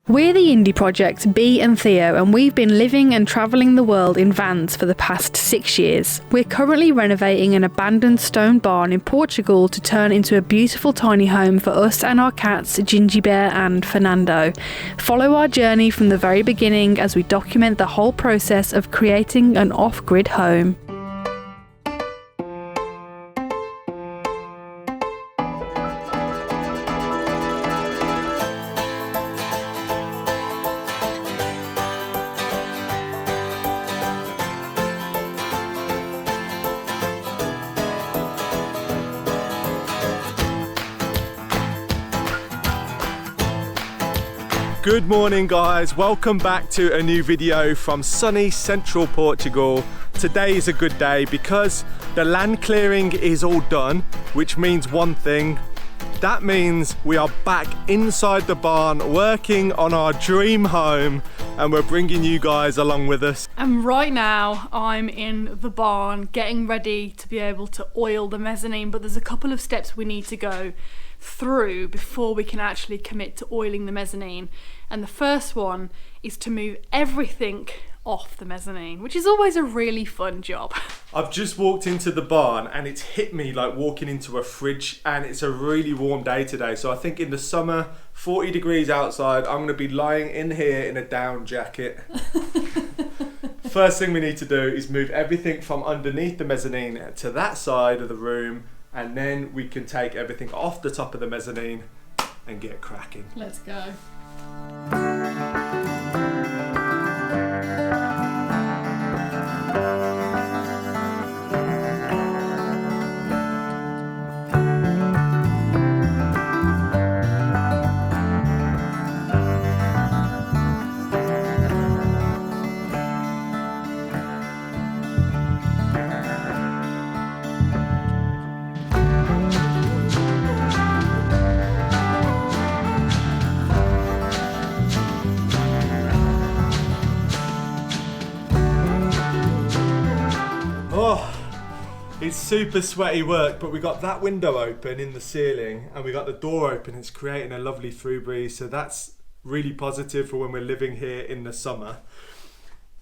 We're the indie project Bee and Theo, and we've been living and travelling the world in vans for the past 6 years. We're currently renovating an abandoned stone barn in Portugal to turn into a beautiful tiny home for us and our cats Ginjey Bear and Furrnando. Follow our journey from the very beginning as we document the whole process of creating an off-grid home. Good morning guys, welcome back to a new video from sunny Central Portugal. Today is a good day because the land clearing is all done, which means one thing. That means we are back inside the barn working on our dream home, and we're bringing you guys along with us. And right now I'm in the barn getting ready to be able to oil the mezzanine, but there's a couple of steps we need to go through before we can actually commit to oiling the mezzanine. And the first one is to move everything off the mezzanine, which is always a really fun job. I've just walked into the barn and it's hit me like walking into a fridge, and it's a really warm day today. So I think in the summer, 40 degrees outside, I'm going to be lying in here in a down jacket. First thing we need to do is move everything from underneath the mezzanine to that side of the room, and then we can take everything off the top of the mezzanine and get cracking. Let's go. It's super sweaty work, but we got that window open in the ceiling and we got the door open. It's creating a lovely through breeze, so that's really positive for when we're living here in the summer.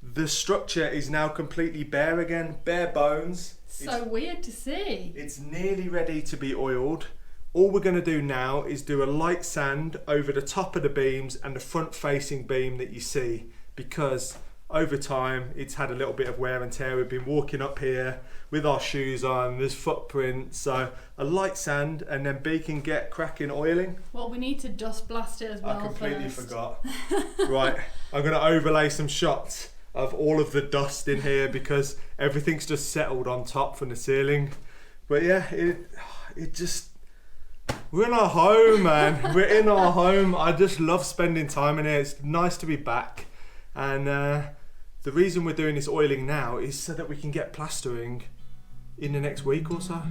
The structure is now completely bare again, bare bones. So weird to see. It's nearly ready to be oiled. All we're going to do now is do a light sand over the top of the beams and the front facing beam that you see, because over time it's had a little bit of wear and tear. We've been walking up here with our shoes on, there's footprints, so a light sand and then Bee can get cracking oiling. Well, we need to dust blast it as well. I completely first. forgot. Right, I'm going to overlay some shots of all of the dust in here because everything's just settled on top from the ceiling. But yeah, it just, we're in our home, man. We're in our home. I just love spending time in here. It's nice to be back. And the reason we're doing this oiling now is so that we can get plastering in the next week or so.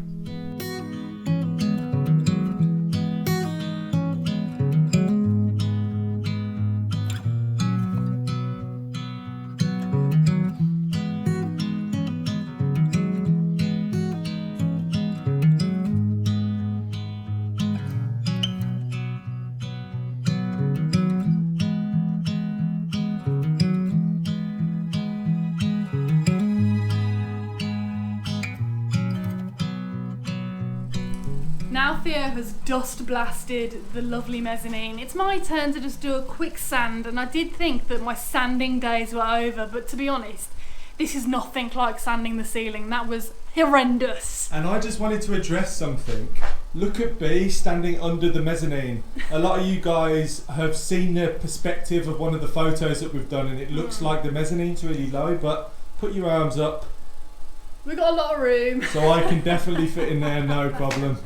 Now Theo has dust blasted the lovely mezzanine, it's my turn to just do a quick sand, and I did think that my sanding days were over, but to be honest, this is nothing like sanding the ceiling. That was horrendous. And I just wanted to address something. Look at Bee standing under the mezzanine. A lot of you guys have seen the perspective of one of the photos that we've done, and it looks like the mezzanine's really low, but put your arms up. We've got a lot of room. So I can definitely fit in there, no problem.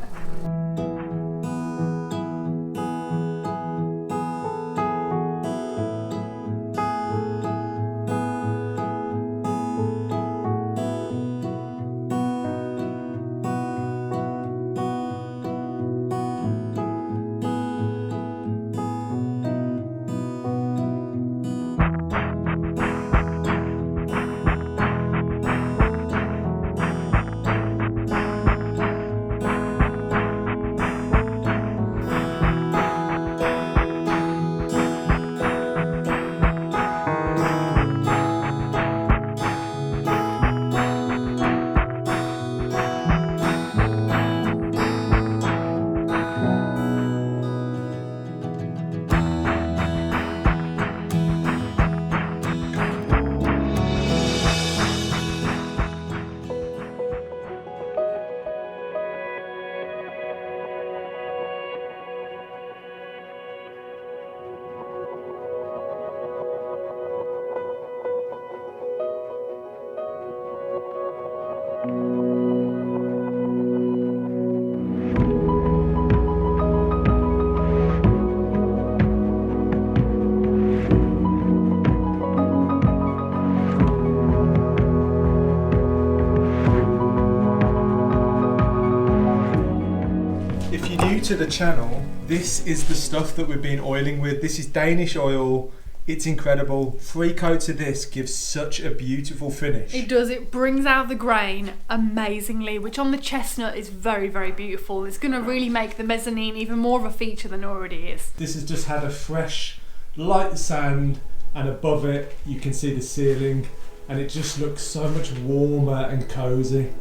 to the channel, this is the stuff that we've been oiling with. This is Danish oil. It's incredible. 3 coats of this gives such a beautiful finish. It does. It brings out the grain amazingly, which on the chestnut is very, very beautiful. It's going to really make the mezzanine even more of a feature than it already is. This has just had a fresh light sand, and above it you can see the ceiling, and it just looks so much warmer and cozy.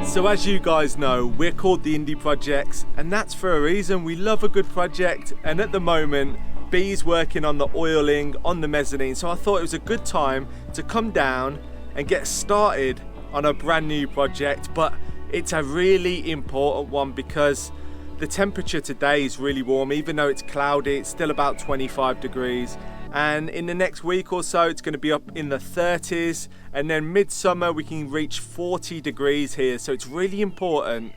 So as you guys know, we're called the Indie Projects, and that's for a reason. We love a good project, and at the moment, Bee's working on the oiling on the mezzanine, so I thought it was a good time to come down and get started on a brand new project. But it's a really important one because the temperature today is really warm. Even though it's cloudy, it's still about 25 degrees. And in the next week or so, it's going to be up in the 30s, and then midsummer we can reach 40 degrees here. So it's really important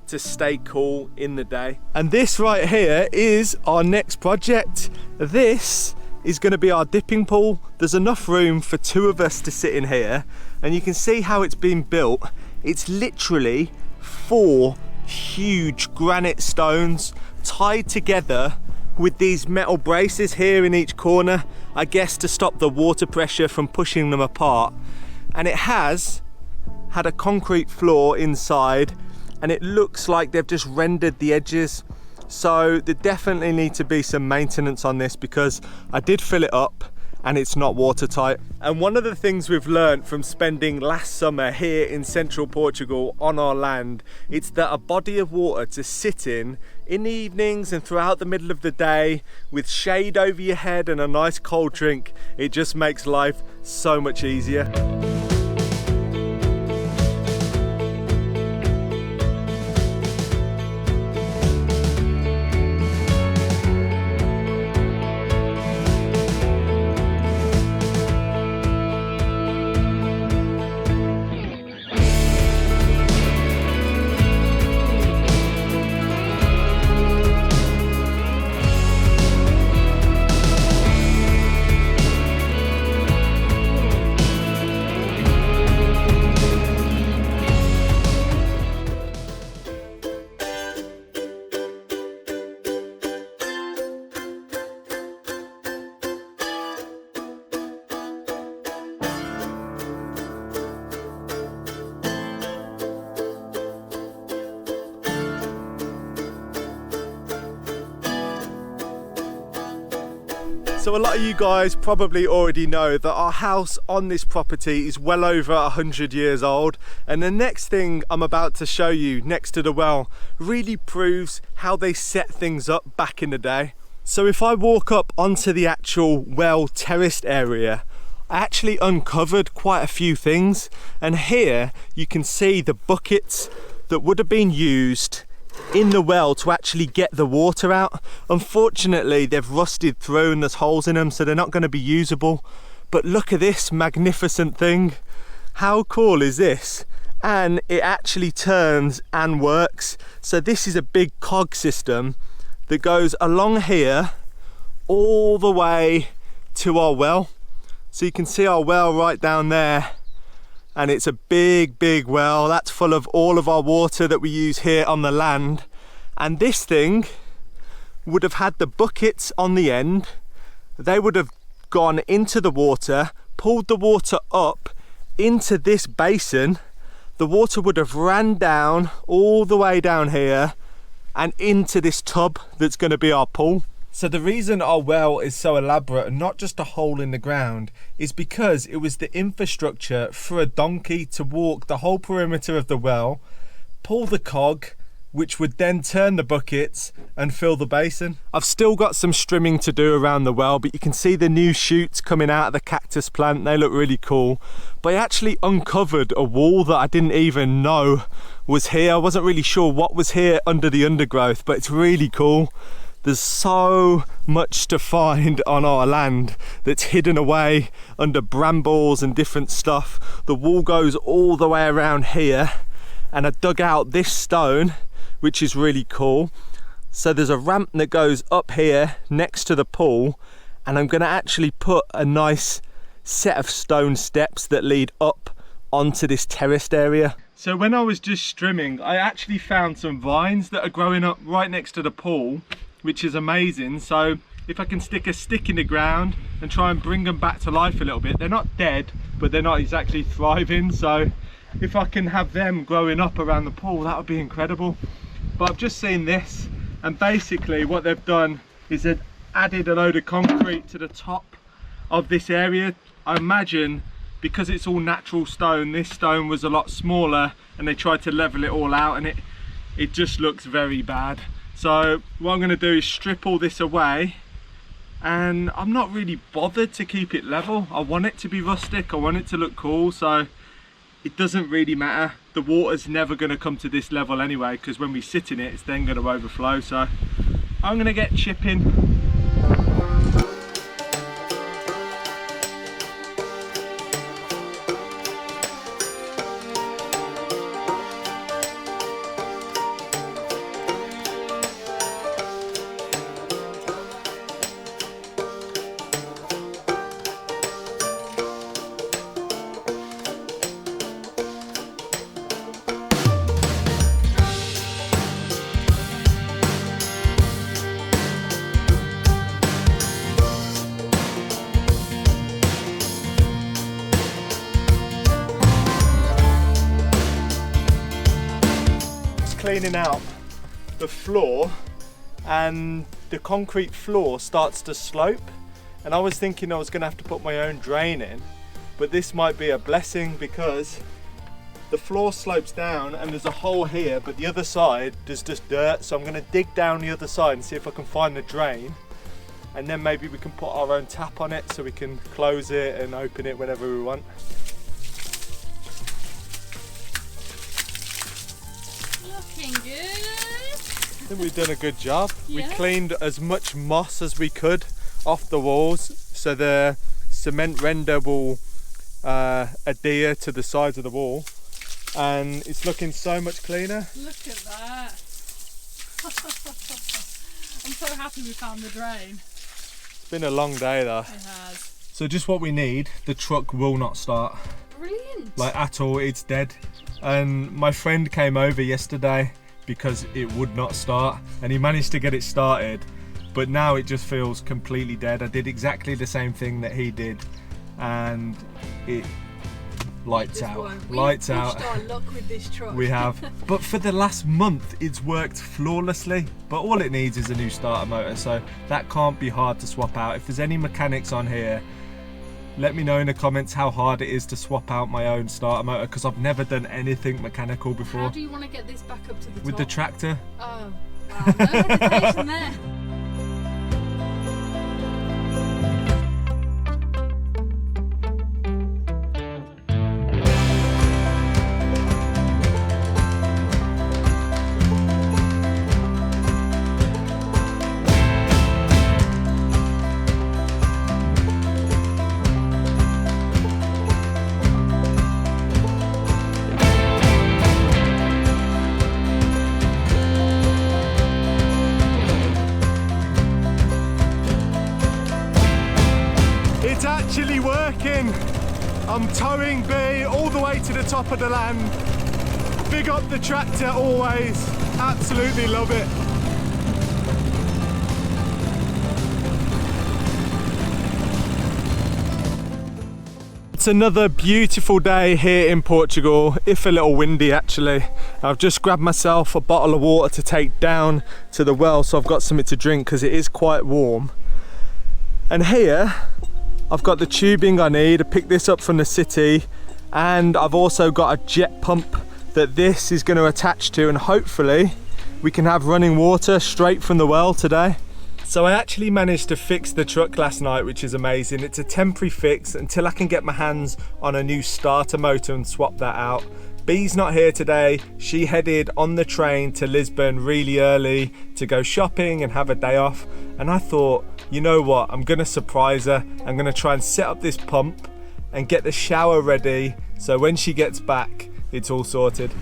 to stay cool in the day. And this right here is our next project. This is going to be our dipping pool. There's enough room for 2 of us to sit in here, and you can see how it's been built. It's literally 4 huge granite stones tied together with these metal braces here in each corner, I guess to stop the water pressure from pushing them apart. And it has had a concrete floor inside, and it looks like they've just rendered the edges. So there definitely need to be some maintenance on this, because I did fill it up and it's not watertight. And one of the things we've learned from spending last summer here in Central Portugal on our land, it's that a body of water to sit in the evenings and throughout the middle of the day with shade over your head and a nice cold drink, it just makes life so much easier. So a lot of you guys probably already know that our house on this property is well over 100 years old, and the next thing I'm about to show you next to the well really proves how they set things up back in the day. So if I walk up onto the actual well terraced area, I actually uncovered quite a few things, and here you can see the buckets that would have been used in the well to actually get the water out. Unfortunately, they've rusted through and there's holes in them, so they're not going to be usable. But look at this magnificent thing. How cool is this? And it actually turns and works. So this is a big cog system that goes along here all the way to our well. So you can see our well right down there, and it's a big well that's full of all of our water that we use here on the land. And this thing would have had the buckets on the end. They would have gone into the water, pulled the water up into this basin. The water would have ran down all the way down here and into this tub that's going to be our pool. So the reason our well is so elaborate and not just a hole in the ground is because it was the infrastructure for a donkey to walk the whole perimeter of the well, pull the cog, which would then turn the buckets and fill the basin. I've still got some strimming to do around the well, but you can see the new shoots coming out of the cactus plant. They look really cool. But I actually uncovered a wall that I didn't even know was here. I wasn't really sure what was here under the undergrowth, but it's really cool. There's so much to find on our land that's hidden away under brambles and different stuff. The wall goes all the way around here, and I dug out this stone, which is really cool. So there's a ramp that goes up here next to the pool, and I'm going to actually put a nice set of stone steps that lead up onto this terraced area. So when I was just strimming, I actually found some vines that are growing up right next to the pool, which is amazing. So if I can stick a stick in the ground and try and bring them back to life a little bit, they're not dead, but they're not exactly thriving. So if I can have them growing up around the pool, that would be incredible. But I've just seen this, and basically what they've done is they've added a load of concrete to the top of this area. I imagine because it's all natural stone, this stone was a lot smaller, and they tried to level it all out, and it just looks very bad. So what I'm going to do is strip all this away, and I'm not really bothered to keep it level. I want it to be rustic, I want it to look cool, so it doesn't really matter. The water's never going to come to this level anyway, because when we sit in it, it's then going to overflow. So I'm going to get chipping. Cleaning out the floor, and the concrete floor starts to slope, and I was thinking I was going to have to put my own drain in, but this might be a blessing because the floor slopes down and there's a hole here, but the other side there's just dirt. So I'm going to dig down the other side and see if I can find the drain, and then maybe we can put our own tap on it so we can close it and open it whenever we want. Looking good. I think we've done a good job. Yeah. We cleaned as much moss as we could off the walls, so the cement render will adhere to the sides of the wall, and it's looking so much cleaner. Look at that. I'm so happy we found the drain. It's been a long day though. It has. So just what we need, the truck will not start. Brilliant. Like at all, it's dead. And my friend came over yesterday because it would not start, and he managed to get it started, but now it just feels completely dead. I did exactly the same thing that he did, and it lights out. Lights out. We've pushed our luck with this truck. We have. But for the last month, it's worked flawlessly. But all it needs is a new starter motor, so that can't be hard to swap out. If there's any mechanics on here, let me know in the comments how hard it is to swap out my own starter motor, because I've never done anything mechanical before. How do you want to get this back up to the top? With the tractor. Oh, wow, no hesitation there. It's actually working. I'm towing Bee all the way to the top of the land. Big up the tractor always. Absolutely love it. It's another beautiful day here in Portugal, if a little windy actually. I've just grabbed myself a bottle of water to take down to the well, so I've got something to drink because it is quite warm. And here I've got the tubing I need. I picked this up from the city, and I've also got a jet pump that this is going to attach to, and hopefully we can have running water straight from the well today. So I actually managed to fix the truck last night, which is amazing. It's a temporary fix until I can get my hands on a new starter motor and swap that out. Bee's not here today. She headed on the train to Lisbon really early to go shopping and have a day off. And I thought, you know what, I'm gonna surprise her. I'm gonna try and set up this pump and get the shower ready, so when she gets back, it's all sorted.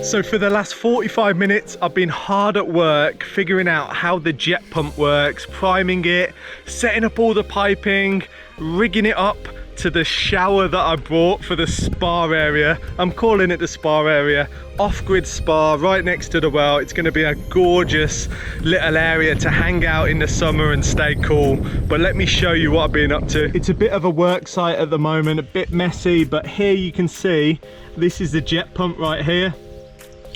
So for the last 45 minutes, I've been hard at work figuring out how the jet pump works, priming it, setting up all the piping, rigging it up to the shower that I brought for the spa area. I'm calling it the spa area, off-grid spa right next to the well. It's going to be a gorgeous little area to hang out in the summer and stay cool. But let me show you what I've been up to. It's a bit of a work site at the moment, a bit messy, but here you can see this is the jet pump right here.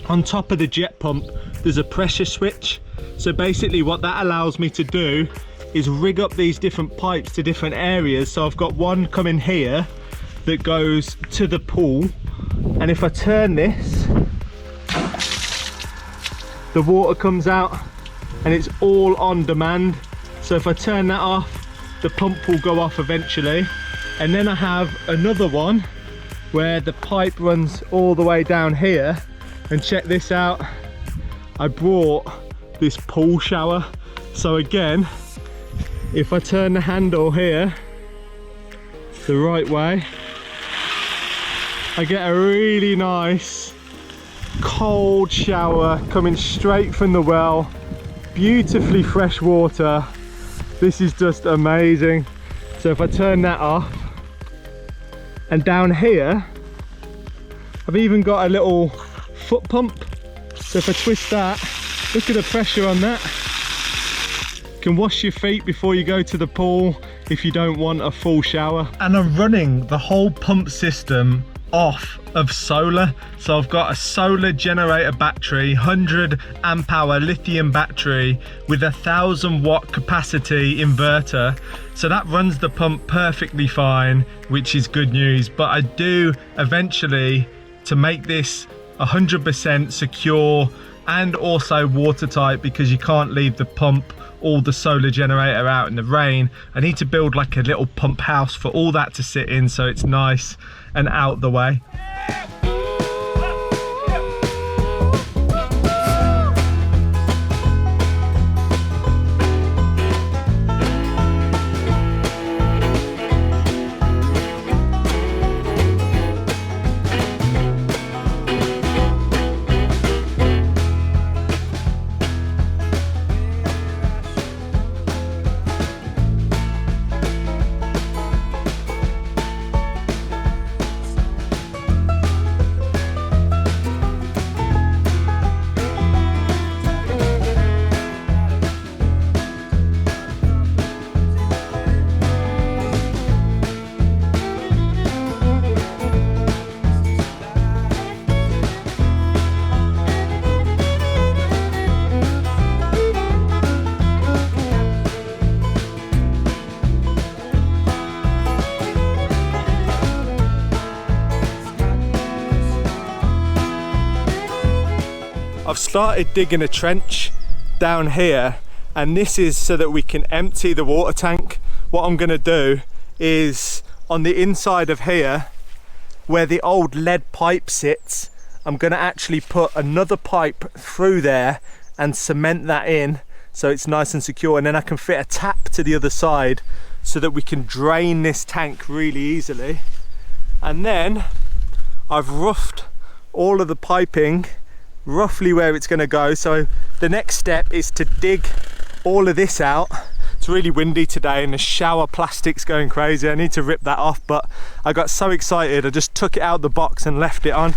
On top of the jet pump, there's a pressure switch. So basically what that allows me to do is rig up these different pipes to different areas. So I've got one coming here that goes to the pool. And if I turn this, the water comes out and it's all on demand. So if I turn that off, the pump will go off eventually. And then I have another one where the pipe runs all the way down here. And check this out, I brought this pool shower. So again, if I turn the handle here the right way, I get a really nice cold shower coming straight from the well, beautifully fresh water. This is just amazing. So if I turn that off, and down here, I've even got a little foot pump. So if I twist that, look at the pressure on that. You can wash your feet before you go to the pool if you don't want a full shower. And I'm running the whole pump system off of solar. So I've got a solar generator battery, 100 amp hour lithium battery with 1,000 watt capacity inverter. So that runs the pump perfectly fine, which is good news. But I do eventually, to make this 100% secure and also watertight, because you can't leave the pump or the solar generator out in the rain, I need to build like a little pump house for all that to sit in, so it's nice and out the way. I've started digging a trench down here, and this is so that we can empty the water tank. What I'm going to do is on the inside of here where the old lead pipe sits, I'm going to actually put another pipe through there and cement that in so it's nice and secure, and then I can fit a tap to the other side so that we can drain this tank really easily. And then I've roughed all of the piping roughly where it's going to go. So the next step is to dig all of this out It's really windy today and the shower plastic's going crazy. I need to rip that off, but I got so excited I just took it out the box and left it on.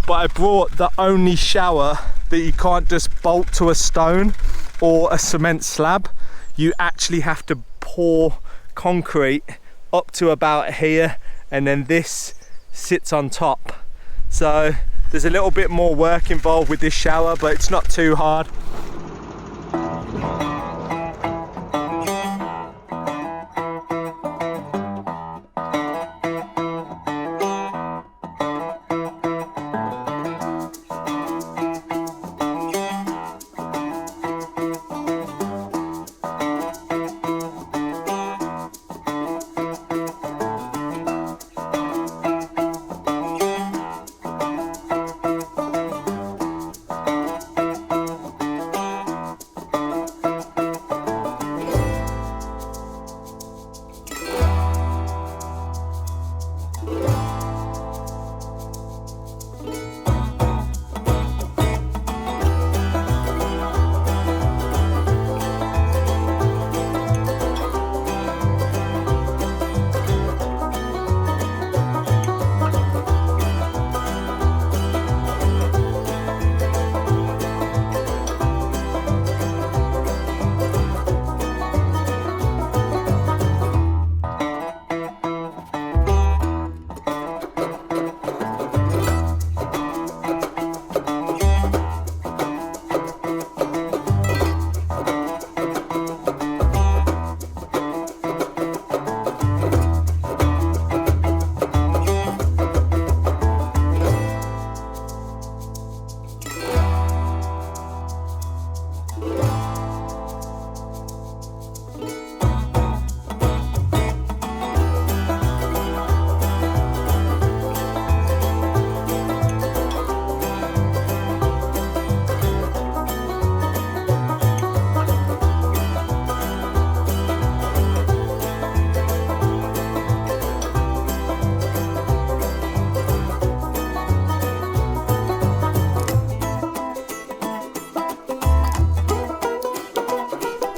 But I brought the only shower that you can't just bolt to a stone or a cement slab. You actually have to pour concrete up to about here, and then this sits on top. So there's a little bit more work involved with this shower, but it's not too hard.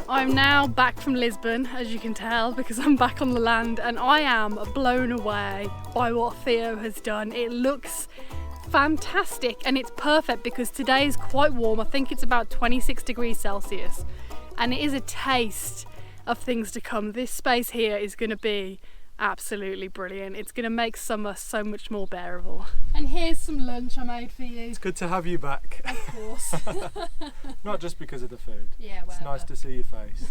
I'm now back from Lisbon, as you can tell, because I'm back on the land, and I am blown away by what Theo has done. It looks fantastic, and it's perfect because today is quite warm. I think it's about 26 degrees Celsius, and it is a taste of things to come. This space here is going to be absolutely brilliant. It's going to make summer so much more bearable. And here's some lunch I made for you. It's good to have you back. Of course. Not just because of the food. Yeah, well. It's nice to see your face.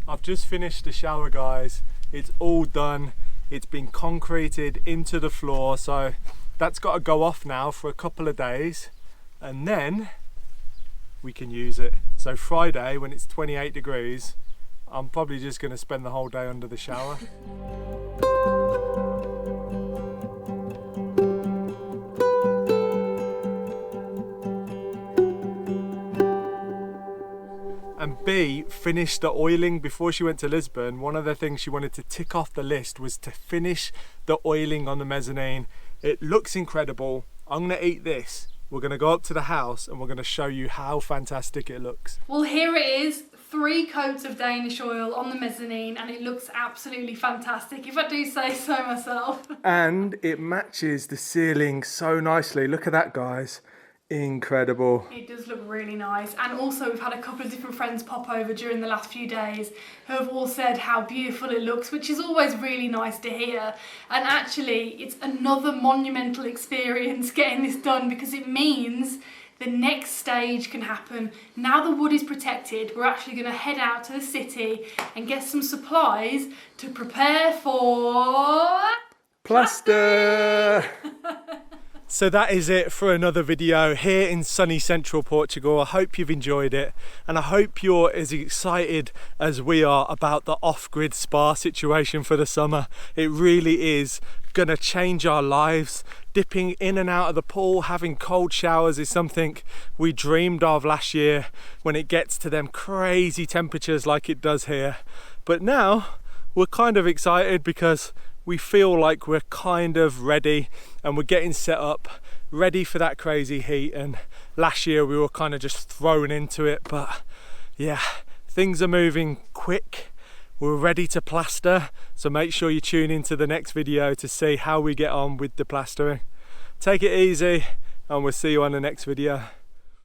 I've just finished the shower, guys. It's all done. It's been concreted into the floor, so that's got to go off now for a couple of days, and then we can use it. So Friday, when it's 28 degrees, I'm probably just going to spend the whole day under the shower. And Bee finished the oiling before she went to Lisbon. One of the things she wanted to tick off the list was to finish the oiling on the mezzanine. It looks incredible. I'm going to eat this. We're going to go up to the house and we're going to show you how fantastic it looks. Well, here it is. 3 coats of Danish oil on the mezzanine, and it looks absolutely fantastic, if I do say so myself. And it matches the ceiling so nicely. Look at that, guys. Incredible. It does look really nice. And also we've had a couple of different friends pop over during the last few days who have all said how beautiful it looks, which is always really nice to hear. And actually it's another monumental experience getting this done, because it means the next stage can happen. Now the wood is protected, we're actually going to head out to the city and get some supplies to prepare for plaster. So that is it for another video here in sunny Central Portugal. I hope you've enjoyed it, and I hope you're as excited as we are about the off-grid spa situation for the summer. It really is going to change our lives. Dipping in and out of the pool, having cold showers is something we dreamed of last year when it gets to them crazy temperatures like it does here. But now we're kind of excited because we feel like we're kind of ready and we're getting set up, ready for that crazy heat. And last year we were kind of just thrown into it, but yeah, things are moving quick we're ready to plaster, so make sure you tune into the next video to see how we get on with the plastering. Take it easy, and we'll see you on the next video.